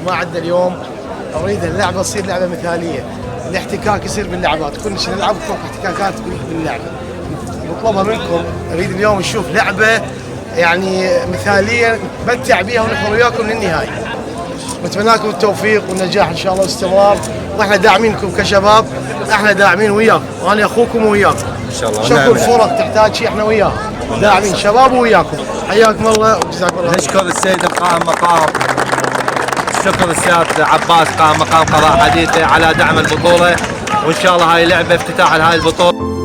ما عندنا اليوم. اريد اللعبه تصير لعبه مثاليه، الاحتكاك يصير باللعبات، كلش نلعب فوق احتكاكات باللعبه. نطلبها منكم، اريد اليوم نشوف لعبه يعني مثاليه نتمتع بها ونحضر وياكم للنهايه. نتمنى لكم التوفيق والنجاح ان شاء الله والاستمرار، واحنا داعمينكم كشباب، احنا داعمين وياكم، وانا اخوكم وياكم ان شاء الله. شكل الفرق تحتاج شيء احنا وياها داعمين شباب وياكم. حياكم الله وجزاكم الله. نشكر السيد القائم مقام، شكر السيد عباس قائم مقام قضاء حديثه على دعم البطوله، وان شاء الله هاي لعبه افتتاح لهاي البطوله.